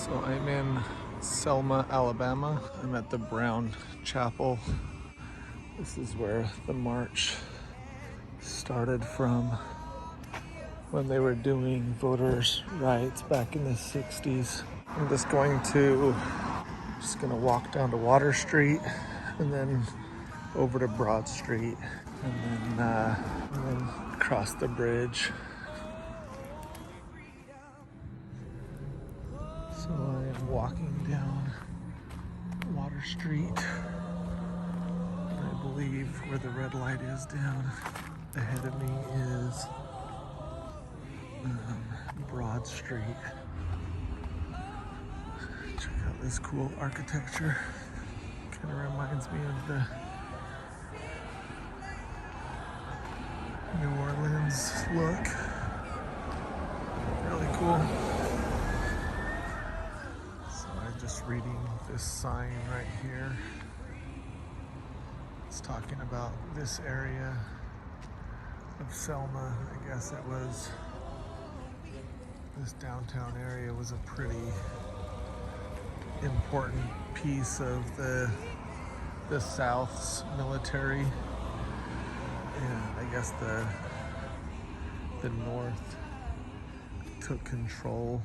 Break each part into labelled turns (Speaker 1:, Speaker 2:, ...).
Speaker 1: So I'm in Selma, Alabama. I'm at the Brown Chapel. This is where the march started from when they were doing voters' rights back in the 60s. I'm just gonna walk down to Water Street and then over to Broad Street and then across the bridge. So I am walking down Water Street. I believe where the red light is down ahead of me is Broad Street. Check out this cool architecture. Kind of reminds me of the New Orleans look. Really cool. So I'm just reading this sign right here. It's talking about this area of Selma. I guess it was, this downtown area was a pretty important piece of the South's military, and I guess the North took control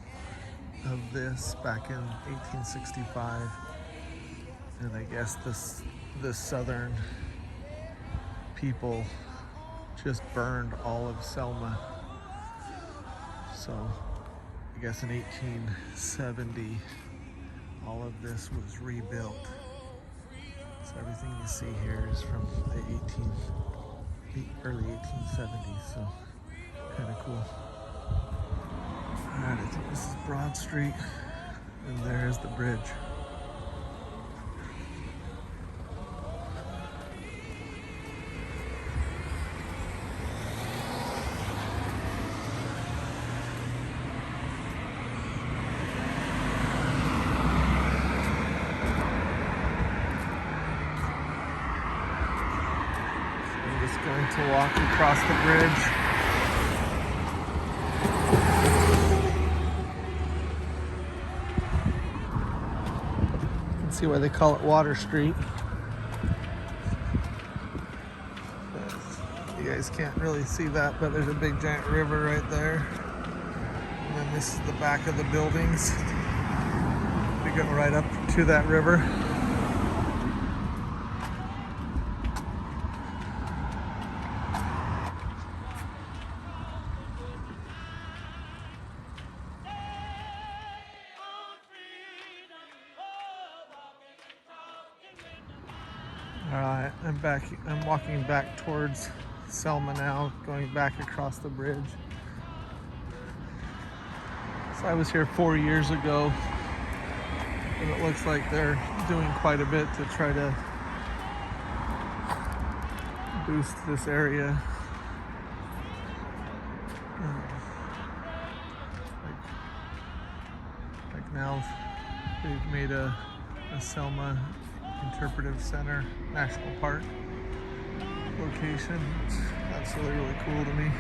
Speaker 1: of this back in 1865, and I guess the Southern people just burned all of Selma. So I guess in 1870 all of this was rebuilt. So everything you see here is from the early 1870s, so kind of cool. Alright, I think this is Broad Street, and there's the bridge. Going to walk across the bridge. You can see why they call it Water Street. But you guys can't really see that, but there's a big giant river right there. And then this is the back of the buildings. We go right up to that river. Alright, I'm walking back towards Selma now, going back across the bridge. So I was here 4 years ago, and it looks like they're doing quite a bit to try to boost this area. Like now they've made a Selma Interpretive Center National Park location, which that's really cool to me.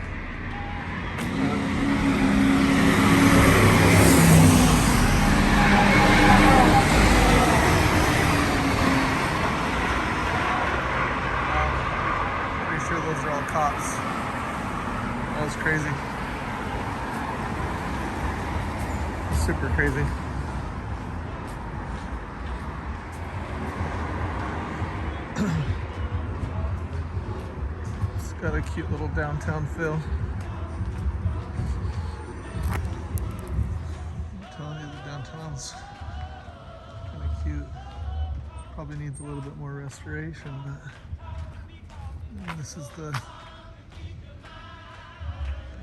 Speaker 1: Pretty sure those are all cops. That was crazy. Super crazy. It's got a cute little downtown feel. I'm telling you, the downtown's kind of cute. Probably needs a little bit more restoration, but this is the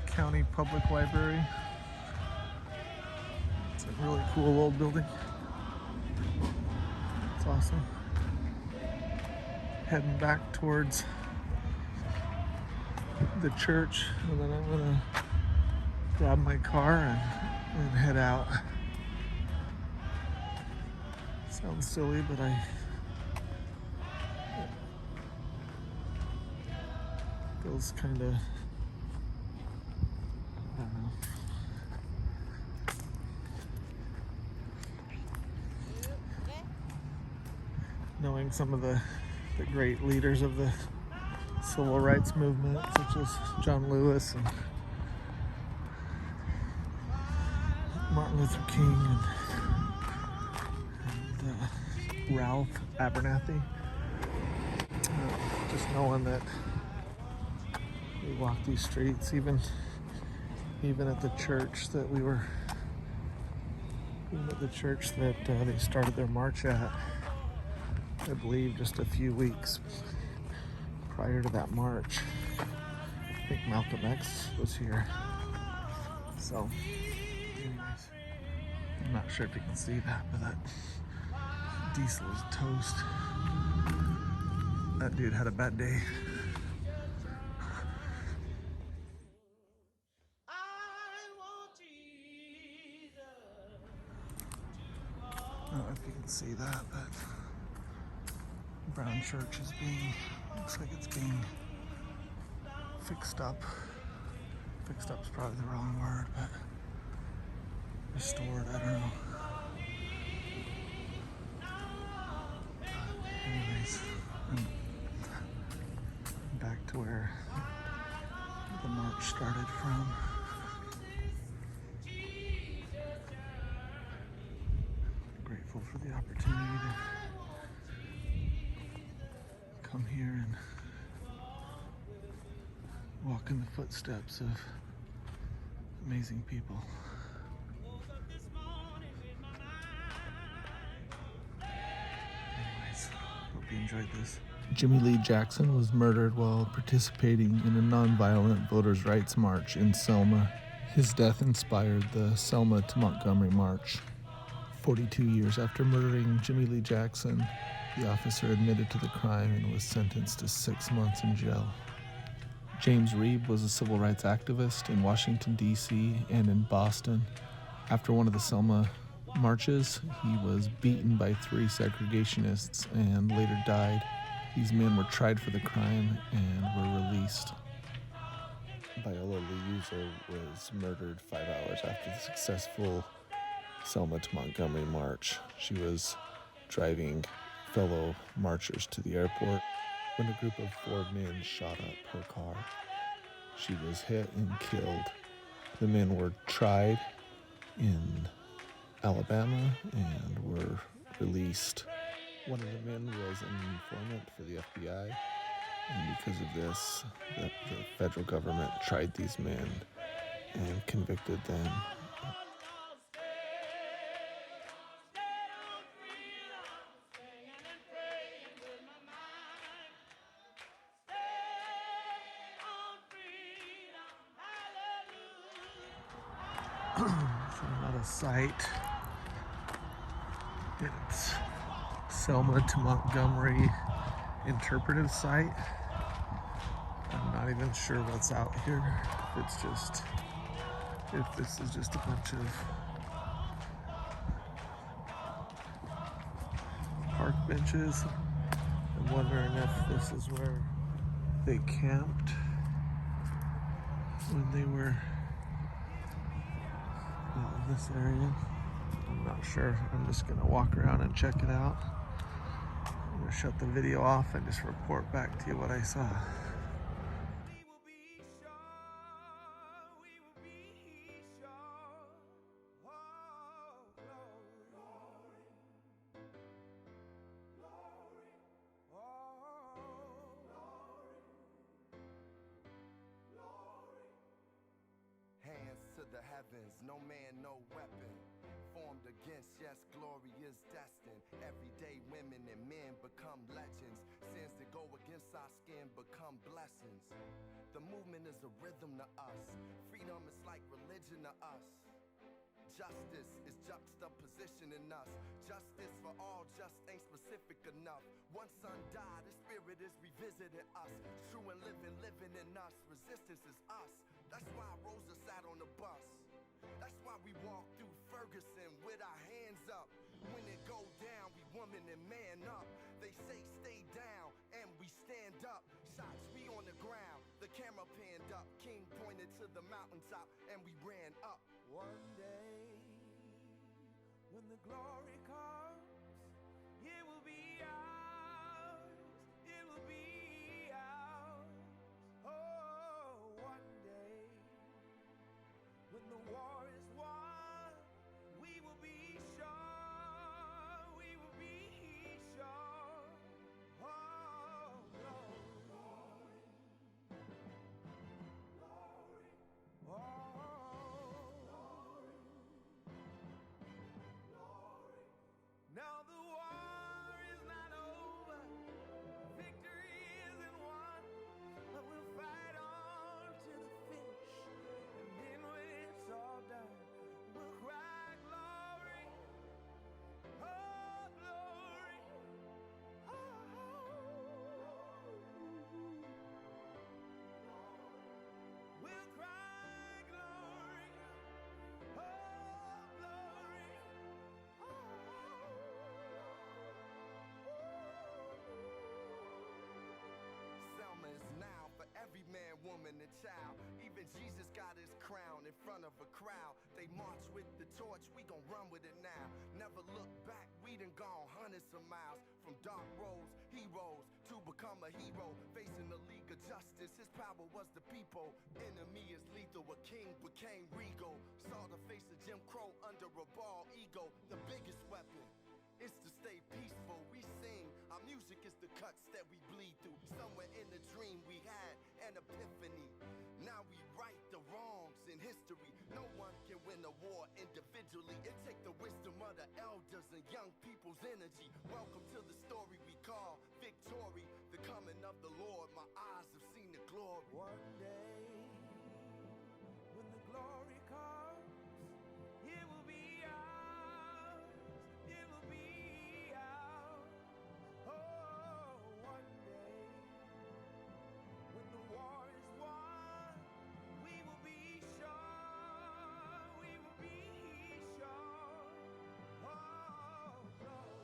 Speaker 1: county public library. It's a really cool old building. It's awesome. Heading back towards the church, and then I'm gonna grab my car and head out. Sounds silly, but it feels kind of, I don't know. knowing some of the great leaders of the civil rights movement, such as John Lewis and Martin Luther King and Ralph Abernathy. Just knowing that we walk these streets, even at the church that they started their march at, I believe just a few weeks prior to that march. I think Malcolm X was here. So, anyways, I'm not sure if you can see that, but that diesel is toast. That dude had a bad day. I don't know if you can see that, but Brown Church looks like it's being fixed up. Fixed up's probably the wrong word, but restored, I don't know. Anyways, I'm back to where the march started from. Grateful for the opportunity to come here and walk in the footsteps of amazing people. Anyways, hope you enjoyed this. Jimmy Lee Jackson was murdered while participating in a nonviolent voters' rights march in Selma. His death inspired the Selma to Montgomery March. 42 years after murdering Jimmy Lee Jackson, the officer admitted to the crime and was sentenced to 6 months in jail. James Reeb was a civil rights activist in Washington, D.C. and in Boston. After one of the Selma marches, he was beaten by 3 segregationists and later died. These men were tried for the crime and were released. Viola Liuzzo was murdered 5 hours after the successful Selma to Montgomery march. She was driving fellow marchers to the airport when a group of 4 men shot up her car. She was hit and killed. The men were tried in Alabama and were released. One of the men was an informant for the FBI, and because of this, the federal government tried these men and convicted them. So I'm at a site. It's Selma to Montgomery interpretive site. I'm not even sure what's out here. If this is just a bunch of park benches. I'm wondering if this is where they camped when they were in this area. I'm not sure. I'm just gonna walk around and check it out. I'm gonna shut the video off and just report back to you what I saw.
Speaker 2: To the heavens, no man, no weapon formed against, yes, glory is destined. Everyday women and men become legends. Sins that go against our skin become blessings. The movement is a rhythm to us. Freedom is like religion to us. Justice is juxtaposition in us. Justice for all just ain't specific enough. One son died, his spirit is revisiting us. True and living in us. Resistance is us. That's why Rosa sat on the bus. That's why we walk through Ferguson with our hands up. When it go down, we woman and man up. They say stay down, and we stand up. Shots, we on the ground. The camera panned up. King pointed to the mountaintop, and we ran up. One day, when the glory comes, it will be ours. Jesus got his crown in front of a crowd. They march with the torch, we gon' run with it now. Never look back, we done gone hundreds of miles. From dark roads, heroes, to become a hero. Facing the League of Justice, his power was the people. Enemy is lethal, a king became regal. Saw the face of Jim Crow under a bald ego. The biggest weapon is to stay peaceful. We sing, our music is the cuts that we bleed through. Somewhere in the dream we had an epiphany. Now we right the wrongs in history. No one can win a war individually. It take the wisdom of the elders and young people's energy. Welcome to the story we call victory. The coming of the Lord, my eyes have seen the glory.
Speaker 3: One day, when the glory comes, it will be ours. It will be ours. Oh, one day, when the war is won, we will be sure. We will be sure. Oh, glory.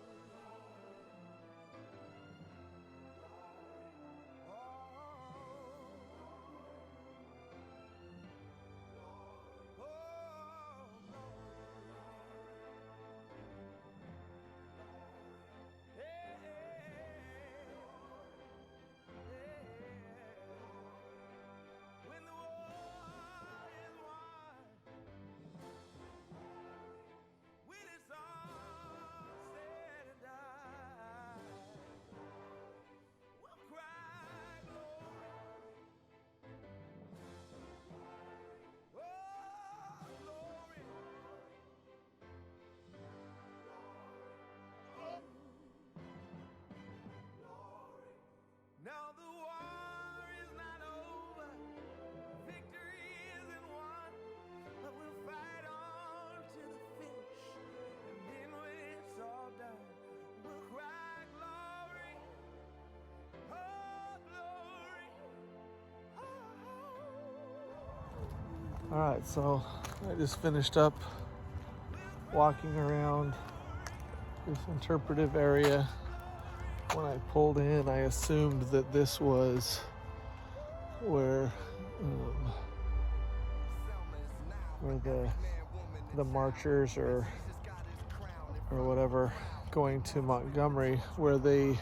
Speaker 3: When the war is won, when it's all said and done, we'll cry glory. Oh, glory. Now the war is not over, victory isn't won, but we'll fight on to the finish, and then when it's all done, we'll cry glory, oh glory, oh.
Speaker 1: All right, so I just finished up walking around this interpretive area. When I pulled in, I assumed that this was where the marchers or whatever going to Montgomery, where they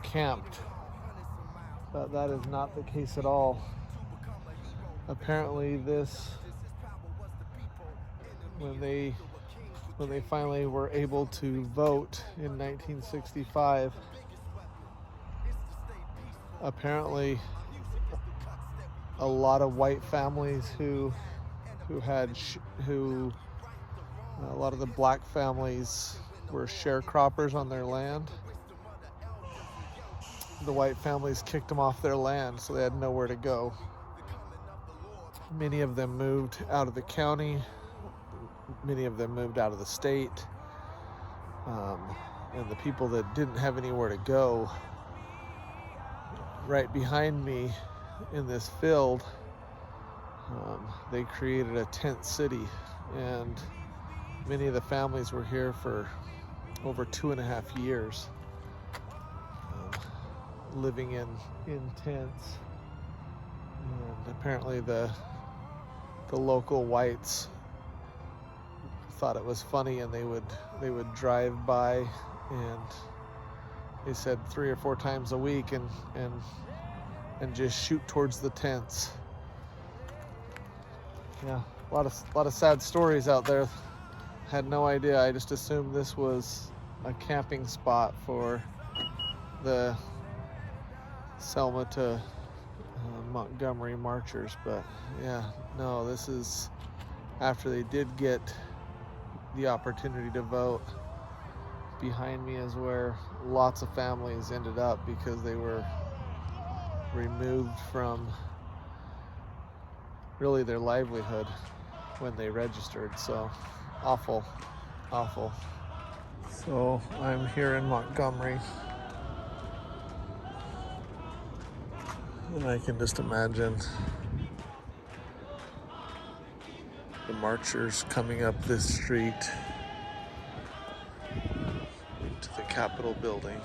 Speaker 1: camped. But that is not the case at all. Apparently when they finally were able to vote in 1965, apparently a lot of white families a lot of the black families were sharecroppers on their land. The white families kicked them off their land, so they had nowhere to go. Many of them moved out of the county. Many of them moved out of the state. And the people that didn't have anywhere to go, right behind me in this field, they created a tent city, and many of the families were here for over 2.5 years, living in tents. And apparently the local whites thought it was funny, and they would drive by, and they said 3 or 4 times a week and just shoot towards the tents. Yeah, a lot of sad stories out there. Had no idea. I just assumed this was a camping spot for the Selma to Montgomery marchers, but yeah, no, this is after they did get the opportunity to vote. Behind me is where lots of families ended up because they were removed from really their livelihood when they registered. So awful. So I'm here in Montgomery, and I can just imagine the marchers coming up this street into the Capitol building.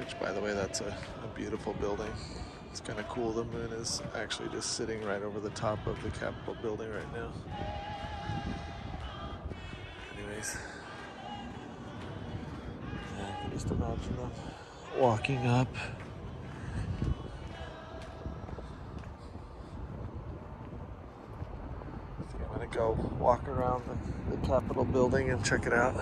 Speaker 1: Which, by the way, that's a beautiful building. It's kind of cool. The moon is actually just sitting right over the top of the Capitol building right now. Anyways, yeah, I can just imagine them walking up. I think I'm gonna go walk around the Capitol building and check it out.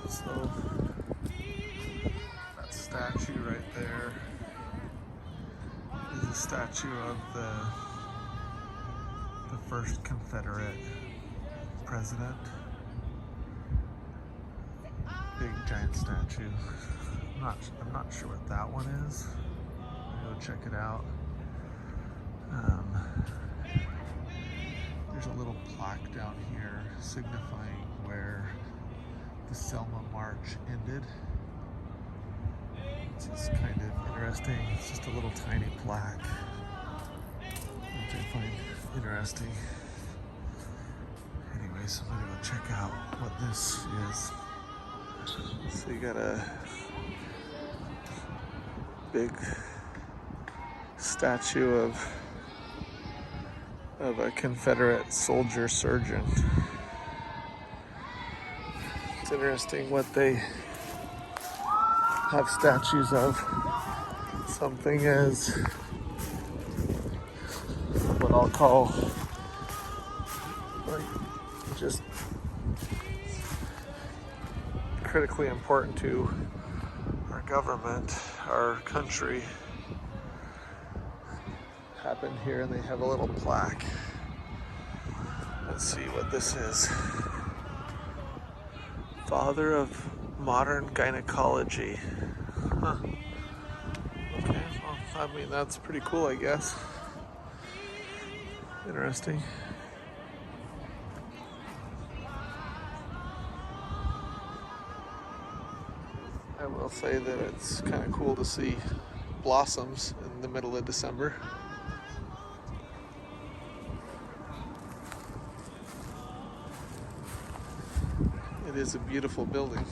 Speaker 1: So that statue right there is a statue of the first Confederate president. Big giant statue. I'm not sure what that one is. I'll go check it out. There's a little plaque down here signifying where the Selma March ended. It's just kind of interesting. It's just a little tiny plaque, which I find interesting. Anyways, I'm gonna go check out what this is. So you got a big statue of a Confederate soldier surgeon. It's interesting what they have statues of. Something as what I'll call like just critically important to our government, our country, happened here, and they have a little plaque. Let's see what this is. Father of modern gynecology. Huh. Okay, well, I mean, that's pretty cool, I guess. Interesting. I will say that it's kind of cool to see blossoms in the middle of December. It is a beautiful building.